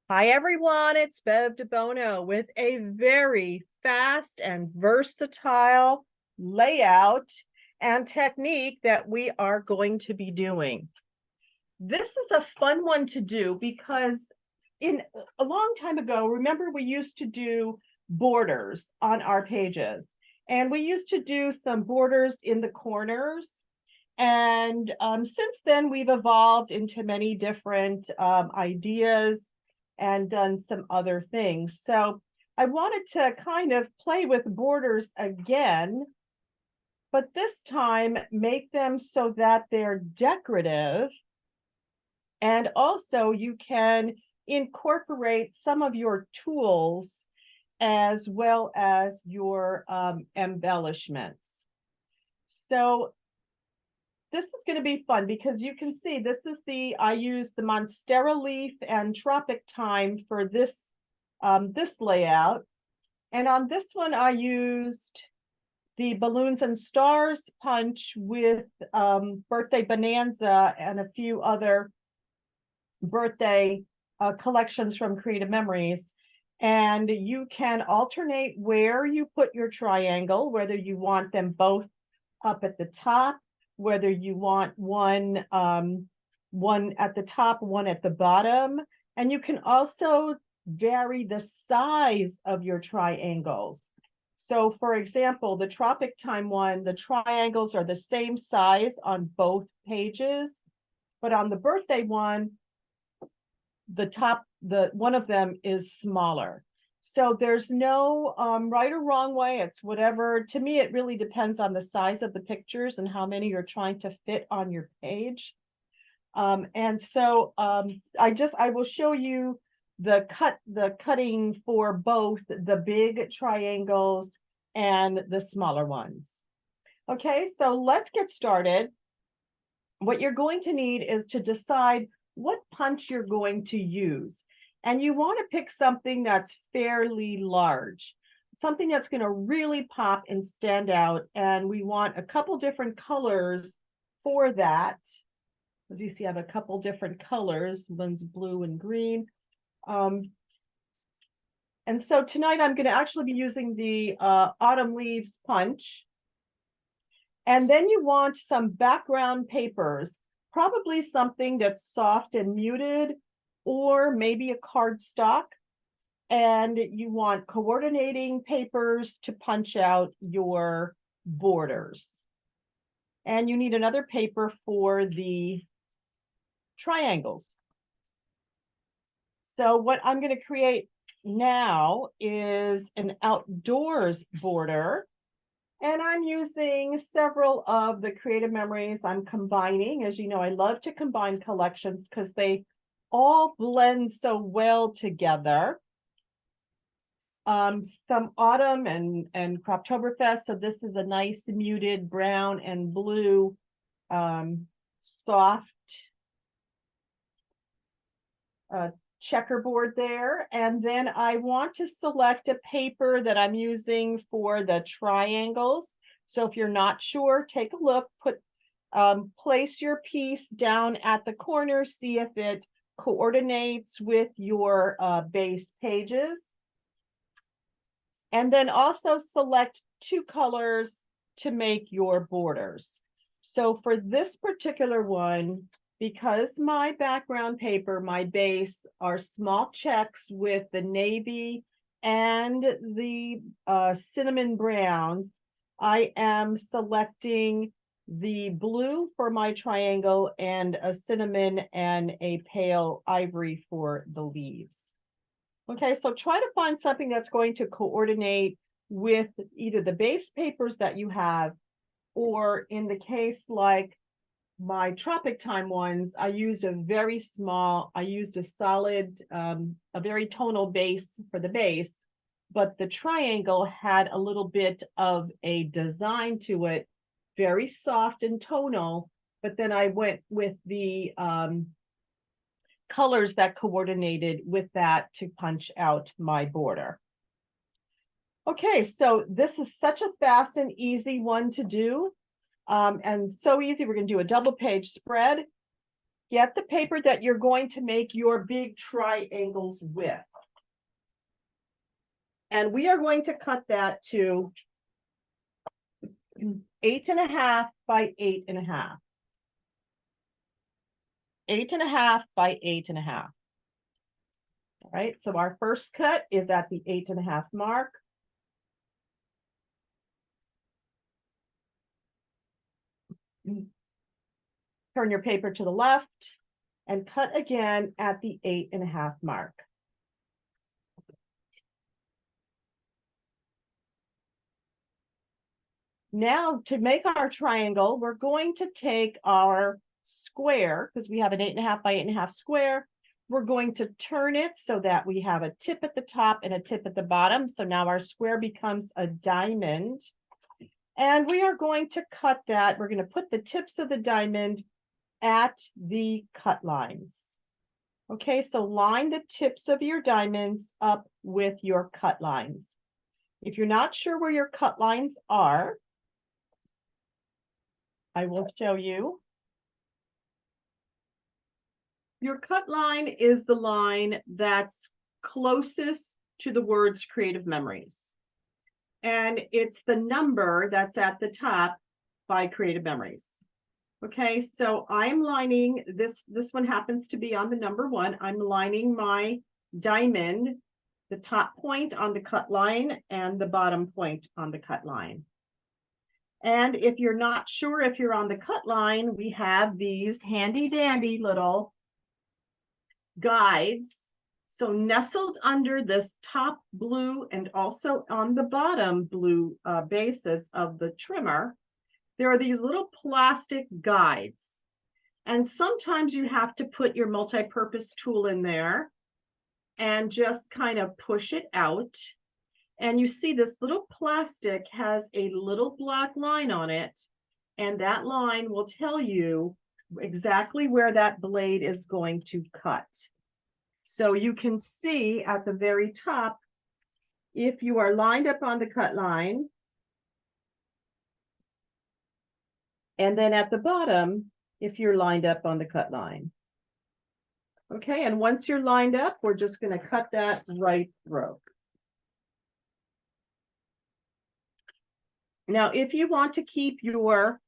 Hi, everyone. It's Bev DeBono with a very fast and versatile layout and technique that we are going to be doing. This is a fun one to do because in a long time ago, remember we used to do borders on our pages, and we used to do some borders in the corners. And since then, we've evolved into many different ideas and done some other things. So I wanted to kind of play with borders again, but this time make them so that they're decorative. And also you can incorporate some of your tools as well as your embellishments. So this is going to be fun because you can see I use the Monstera leaf and Tropic Thyme for this layout. And on this one, I used the Balloons and Stars punch with Birthday Bonanza and a few other birthday collections from Creative Memories. And you can alternate where you put your triangle, whether you want them both up at the top, whether you want one at the top, one at the bottom. And you can also vary the size of your triangles. So for example, the Tropic Thyme one, the triangles are the same size on both pages, but on the birthday one, one of them is smaller. So there's no right or wrong way. It's whatever. To me, it really depends on the size of the pictures and how many you're trying to fit on your page. I will show you the cutting for both the big triangles and the smaller ones. Okay, so let's get started. What you're going to need is to decide what punch you're going to use. And you want to pick something that's fairly large, something that's going to really pop and stand out. And we want a couple different colors for that. As you see, I have a couple different colors. One's blue and green. And so tonight I'm going to actually be using the Autumn Leaves punch. And then you want some background papers, probably something that's soft and muted, or maybe a cardstock. And you want coordinating papers to punch out your borders. And you need another paper for the triangles. So what I'm going to create now is an outdoors border. And I'm using several of the Creative Memories I'm combining. As you know, I love to combine collections because they all blend so well together. Some autumn and Croptoberfest. So this is a nice muted brown and blue soft checkerboard there. And then I want to select a paper that I'm using for the triangles. So if you're not sure, take a look, place your piece down at the corner, see if it coordinates with your base pages. And then also select two colors to make your borders. So for this particular one, because my background paper, my base are small checks with the navy and the cinnamon browns, I am selecting the blue for my triangle and a cinnamon and a pale ivory for the leaves. Okay, so try to find something that's going to coordinate with either the base papers that you have, or in the case like my Tropic Thyme ones, I used a solid, a very tonal base for the base, but the triangle had a little bit of a design to it, very soft and tonal, but then I went with the colors that coordinated with that to punch out my border. Okay, so this is such a fast and easy one to do. And so easy, we're going to do a double page spread. get the paper that you're going to make your big triangles with. And we are going to cut that to 8.5 by 8.5. 8.5 by 8.5. All right, so our first cut is at the 8.5 mark. Turn your paper to the left and cut again at the 8.5 mark. Now, to make our triangle, we're going to take our square, because we have an 8.5 by 8.5 square. We're going to turn it so that we have a tip at the top and a tip at the bottom. So now our square becomes a diamond. And we are going to cut that. We're going to put the tips of the diamond at the cut lines. Okay, so line the tips of your diamonds up with your cut lines. If you're not sure where your cut lines are, I will show you. Your cut line is the line that's closest to the words creative memories. And it's the number that's at the top by creative memories. Okay, so I'm lining this one happens to be on the number 1. I'm lining my diamond, the top point on the cut line and the bottom point on the cut line. And if you're not sure if you're on the cut line, we have these handy dandy little guides. So nestled under this top blue and also on the bottom blue bases of the trimmer, there are these little plastic guides. And sometimes you have to put your multi-purpose tool in there and just kind of push it out. And you see this little plastic has a little black line on it. And that line will tell you exactly where that blade is going to cut. So you can see at the very top, if you are lined up on the cut line, and then at the bottom, if you're lined up on the cut line. Okay, and once you're lined up, we're just going to cut that right through. Now, if you want to keep your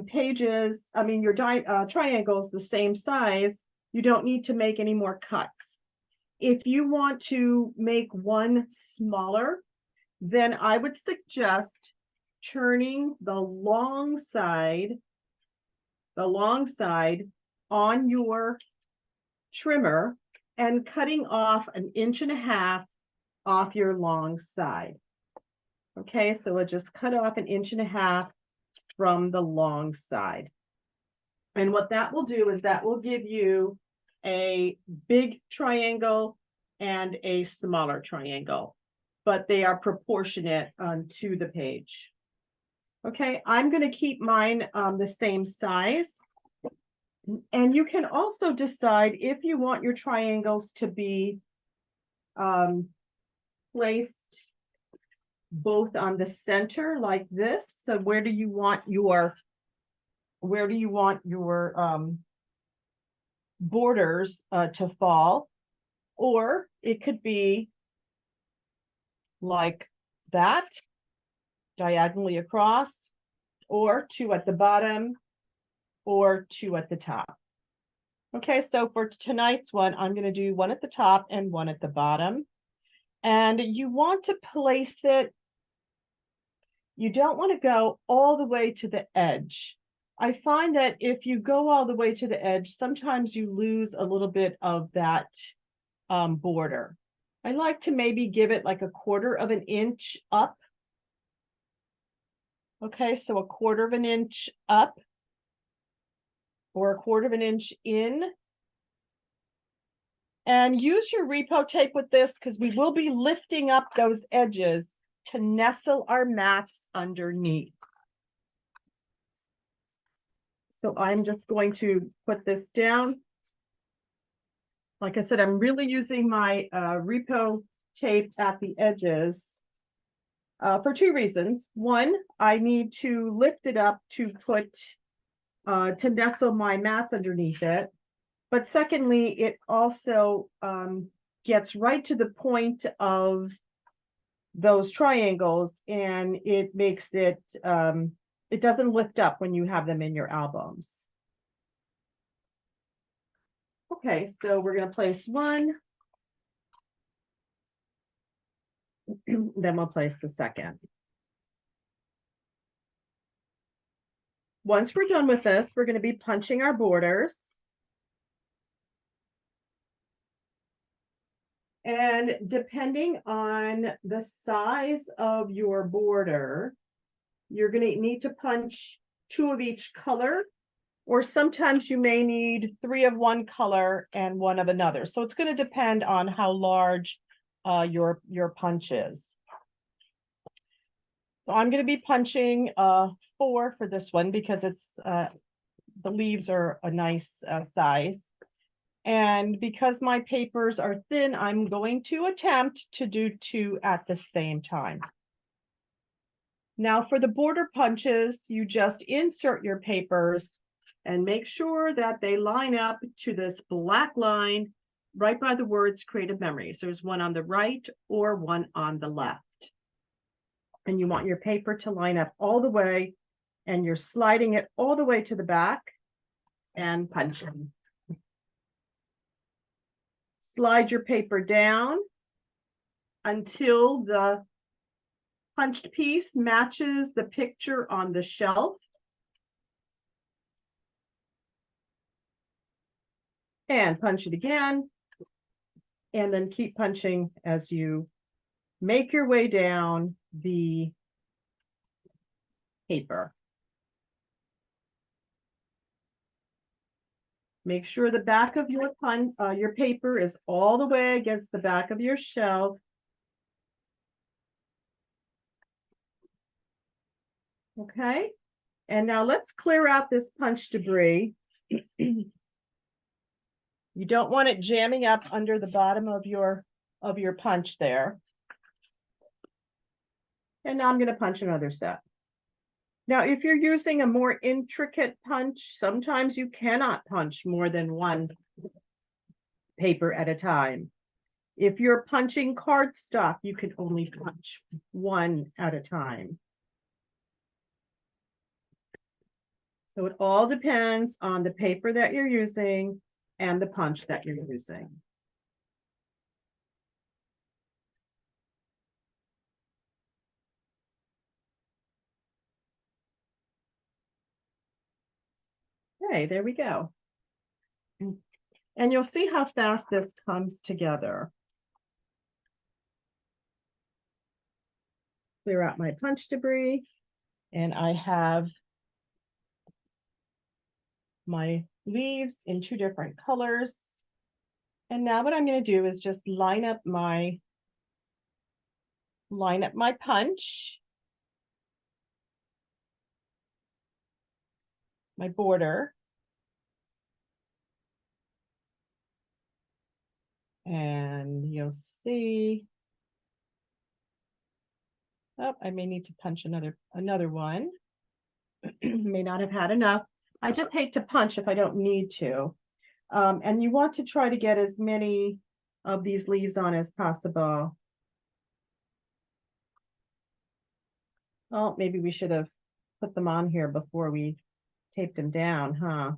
pages, your triangles the same size, you don't need to make any more cuts. If you want to make one smaller, then I would suggest turning the long side on your trimmer and cutting off 1.5 inches off your long side. Okay, so we'll just cut off 1.5 inches from the long side. And what that will do is that will give you a big triangle and a smaller triangle, but they are proportionate to the page. Okay, I'm going to keep mine the same size. And you can also decide if you want your triangles to be placed both on the center like this. So where do you want your borders to fall? Or it could be like that, diagonally across, or 2 at the bottom, or 2 at the top. Okay, so for tonight's one, I'm going to do 1 at the top and 1 at the bottom. And you want to place it, you don't want to go all the way to the edge. I find that if you go all the way to the edge, sometimes you lose a little bit of that border. I like to maybe give it like 1/4 inch up. Okay, so 1/4 inch up or 1/4 inch in. And use your repo tape with this because we will be lifting up those edges to nestle our mats underneath. So I'm just going to put this down. Like I said, I'm really using my repo tape at the edges for 2 reasons. One, I need to lift it up to put to nestle my mats underneath it. But secondly, it also gets right to the point of those triangles, and it makes it, it doesn't lift up when you have them in your albums. Okay, so we're going to place one. Then we'll place the second. Once we're done with this, we're going to be punching our borders. And depending on the size of your border, you're going to need to punch 2 of each color, or sometimes you may need 3 of one color and 1 of another. So it's going to depend on how large your punch is. So I'm going to be punching 4 for this one because it's the leaves are a nice size. And because my papers are thin, I'm going to attempt to do 2 at the same time. Now for the border punches, you just insert your papers and make sure that they line up to this black line right by the words creative memories. There's one on the right or one on the left. And you want your paper to line up all the way, and you're sliding it all the way to the back and punching. Slide your paper down until the punched piece matches the picture on the shelf. And punch it again. And then keep punching as you make your way down the paper. Make sure the back of your paper is all the way against the back of your shelf. Okay, and now let's clear out this punch debris. You don't want it jamming up under the bottom of your punch there. And now I'm going to punch another set. Now, if you're using a more intricate punch, sometimes you cannot punch more than 1 paper at a time. If you're punching cardstock, you can only punch 1 at a time. So it all depends on the paper that you're using and the punch that you're using. Okay, there we go. And you'll see how fast this comes together. Clear out my punch debris, and I have my leaves in 2 different colors. And now what I'm going to do is just line up my punch, my border. And you'll see, oh, I may need to punch another one. May not have had enough. I just hate to punch if I don't need to. And you want to try to get as many of these leaves on as possible. Oh, maybe we should have put them on here before we taped them down, huh?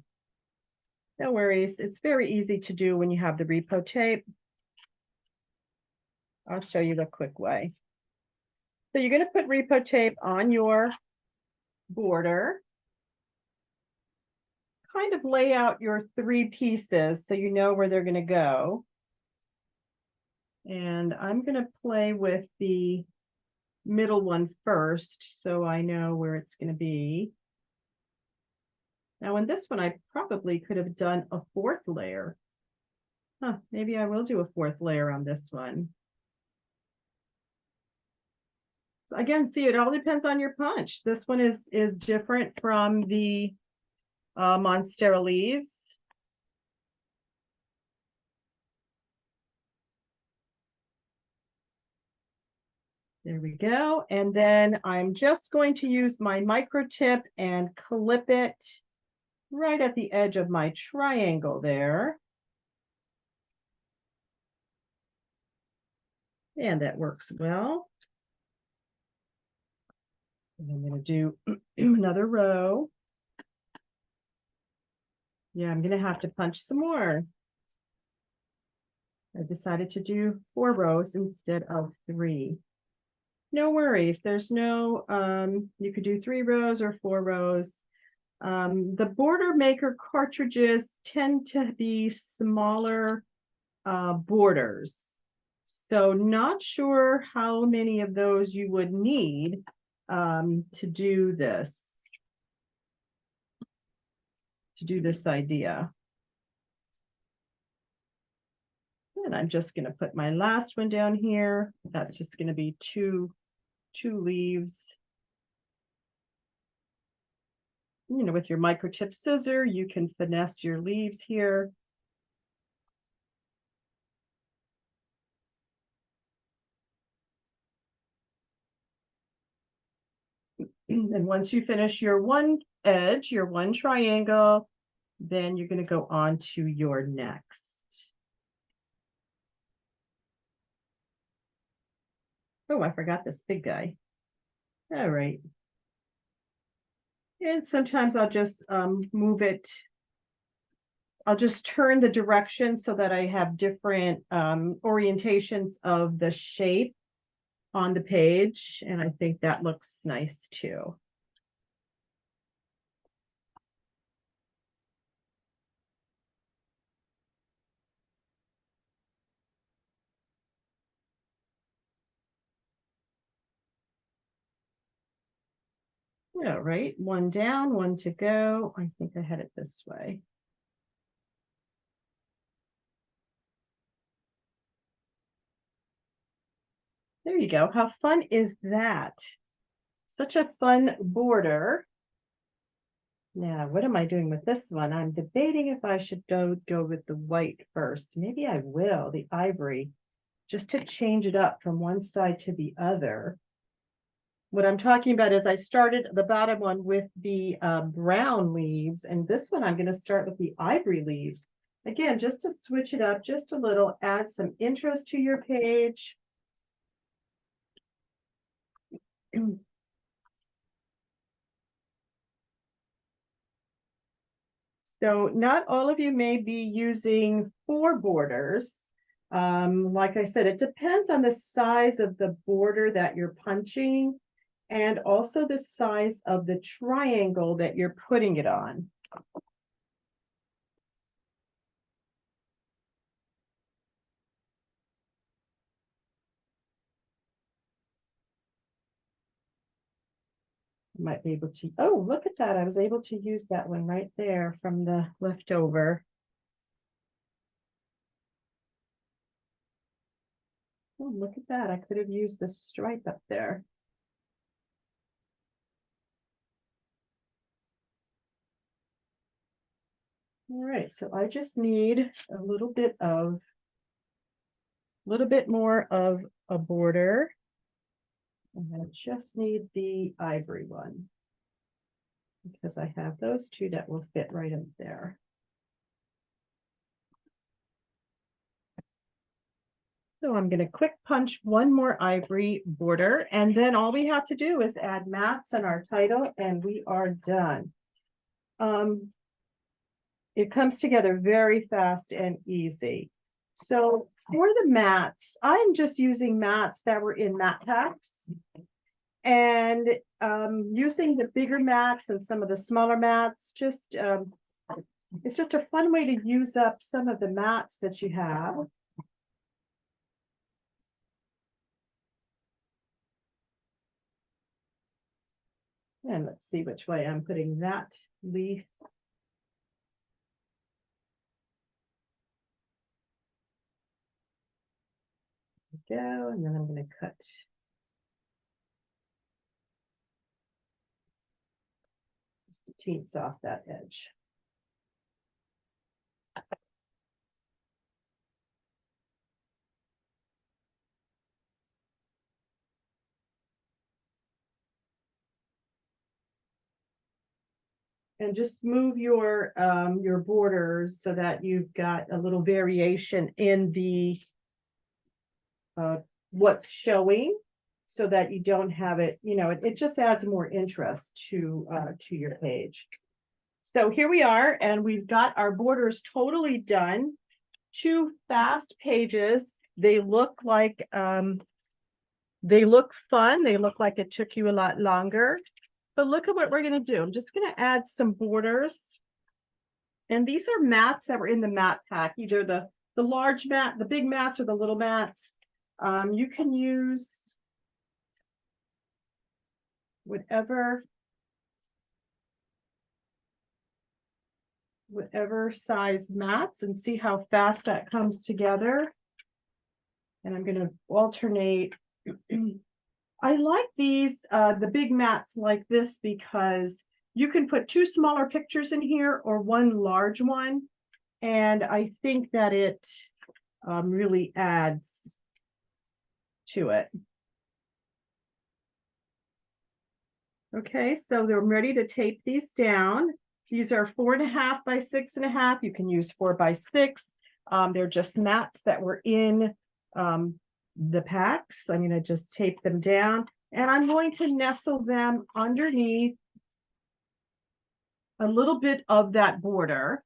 No worries. It's very easy to do when you have the repo tape. I'll show you the quick way. So you're going to put repo tape on your border. Kind of lay out your 3 pieces so you know where they're going to go. And I'm going to play with the middle one first so I know where it's going to be. Now in this one, I probably could have done a 4th layer. Huh, maybe I will do a 4th layer on this one. So again, see, it all depends on your punch. This one is different from the Monstera leaves. There we go. And then I'm just going to use my micro tip and clip it right at the edge of my triangle there. And that works well. And I'm going to do another row. Yeah, I'm going to have to punch some more. I decided to do 4 rows instead of 3. No worries. There's no, you could do 3 rows or 4 rows. The border maker cartridges tend to be smaller borders. So not sure how many of those you would need to do this idea. And I'm just going to put my last one down here. That's just going to be two leaves. You know, with your microtip scissor, you can finesse your leaves here. And once you finish your one edge, your one triangle, then you're going to go on to your next. Oh, I forgot this big guy. All right. And sometimes I'll just move it. I'll just turn the direction so that I have different orientations of the shape on the page. And I think that looks nice too. All right, one down, one to go. I think I had it this way. There you go. How fun is that? Such a fun border. Now, what am I doing with this one? I'm debating if I should go with the white first. Maybe I will, the ivory, just to change it up from one side to the other. What I'm talking about is I started the bottom one with the brown leaves, and this one I'm going to start with the ivory leaves. Again, just to switch it up just a little, add some interest to your page. So not all of you may be using 4 borders. Like I said, it depends on the size of the border that you're punching and also the size of the triangle that you're putting it on. You might be able to, oh, look at that. I was able to use that one right there from the leftover. Oh, look at that. I could have used the stripe up there. All right, so I just need a little bit more of a border. And I just need the ivory one because I have those 2 that will fit right up there. So I'm going to quick punch one more ivory border, and then all we have to do is add mats and our title, and we are done. It comes together very fast and easy. So for the mats, I'm just using mats that were in mat packs, and using the bigger mats and some of the smaller mats. Just it's just a fun way to use up some of the mats that you have. And let's see which way I'm putting that leaf. Go, and then I'm going to cut just the teens off that edge. And just move your borders so that you've got a little variation in the what's showing, so that you don't have it, it just adds more interest to your page. So here we are, and we've got our borders totally done. Two fast pages. They look like they look fun. They look like it took you a lot longer. But look at what we're going to do. I'm just going to add some borders. And these are mats that were in the mat pack, either the large mat, the big mats, or the little mats. You can use whatever size mats, and see how fast that comes together. And I'm going to alternate. I like these, the big mats like this, because you can put two smaller pictures in here or one large one. And I think that it really adds to it. Okay, so I'm ready to tape these down. These are 4.5 by 6.5. You can use 4 by 6. They're just mats that were in the packs. I'm going to just tape them down, and I'm going to nestle them underneath a little bit of that border.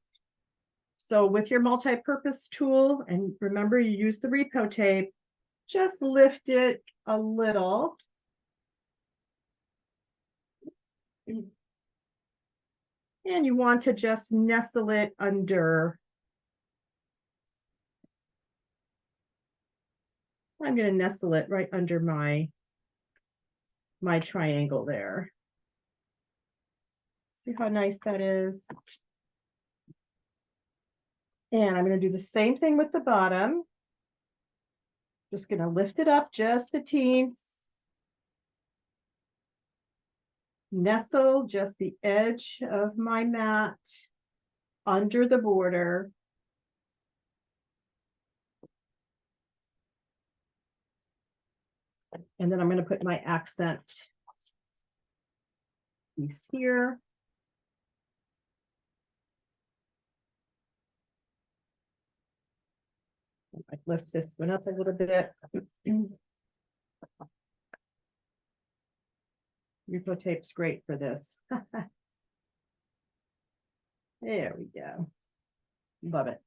So with your multi-purpose tool, and remember you use the repo tape, just lift it a little. And you want to just nestle it under. I'm going to nestle it right under my triangle there. See how nice that is? And I'm going to do the same thing with the bottom. Just going to lift it up just a teens. Nestle just the edge of my mat under the border. And then I'm going to put my accent piece here. I lift this one up a little bit. Repo tape's great for this. There we go. Love it.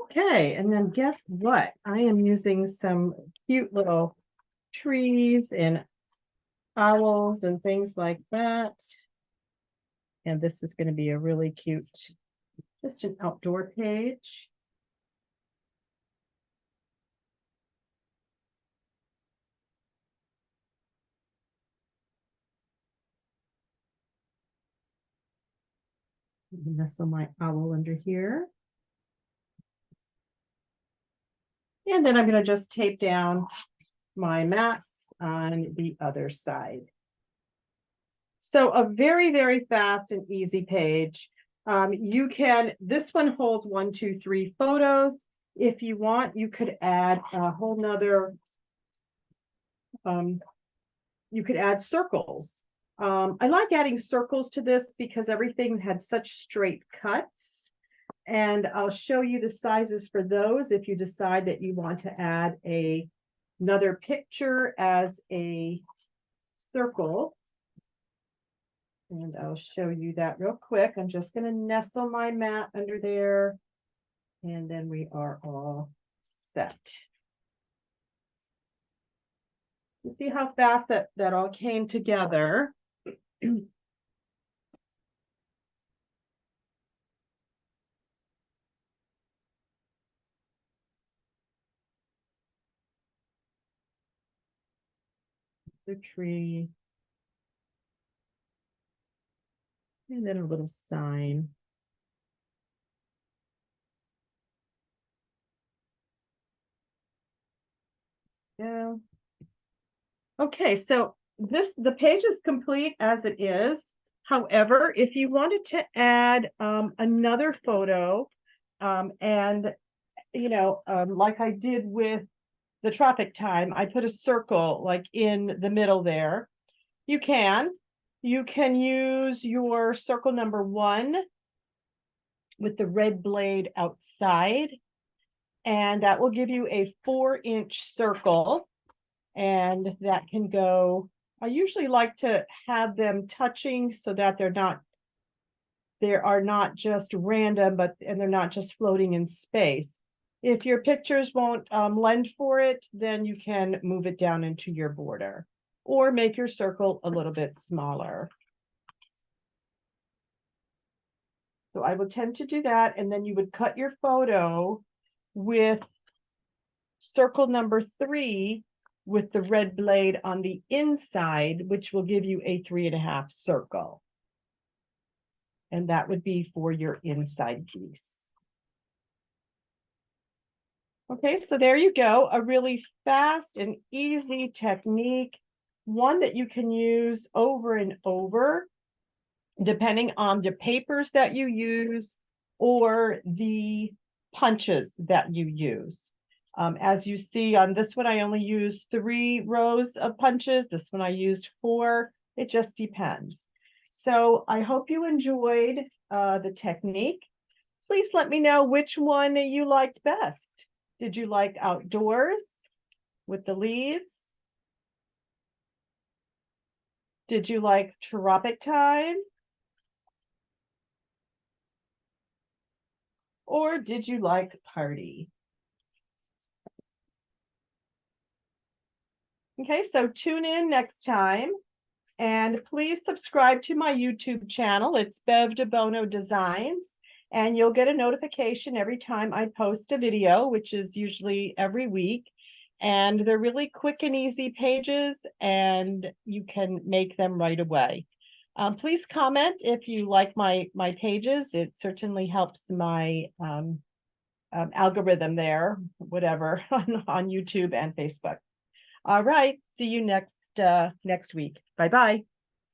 Okay, and then guess what? I am using some cute little trees and owls and things like that. And this is going to be a really cute, just an outdoor page. Nestle my owl under here. And then I'm going to just tape down my mats on the other side. So a very, very fast and easy page. This one holds 1, 2, 3 photos. If you want, you could add a whole nother, you could add circles. I like adding circles to this because everything had such straight cuts. And I'll show you the sizes for those if you decide that you want to add another picture as a circle. And I'll show you that real quick. I'm just going to nestle my mat under there. And then we are all set. You see how fast that all came together. The tree. And then a little sign. Yeah. Okay, so the page is complete as it is. However, if you wanted to add another photo, and like I did with the traffic time, I put a circle like in the middle there. You can. You can use your circle number 1 with the red blade outside, and that will give you a 4-inch circle. And that can go, I usually like to have them touching so that they are not just random, and they're not just floating in space. If your pictures won't lend for it, then you can move it down into your border or make your circle a little bit smaller. So I would tend to do that, and then you would cut your photo with circle number 3 with the red blade on the inside, which will give you a 3.5 circle. And that would be for your inside piece. Okay, so there you go, a really fast and easy technique, one that you can use over and over, depending on the papers that you use or the punches that you use. As you see on this one, I only used 3 rows of punches. This one I used 4. It just depends. So I hope you enjoyed the technique. Please let me know which one you liked best. Did you like outdoors with the leaves? Did you like tropic time? Or did you like party? Okay, so tune in next time. And please subscribe to my YouTube channel. It's Bev DeBono Designs. And you'll get a notification every time I post a video, which is usually every week. And they're really quick and easy pages, and you can make them right away. Please comment if you like my pages. It certainly helps my algorithm there, whatever, on YouTube and Facebook. All right, see you next week. Bye-bye.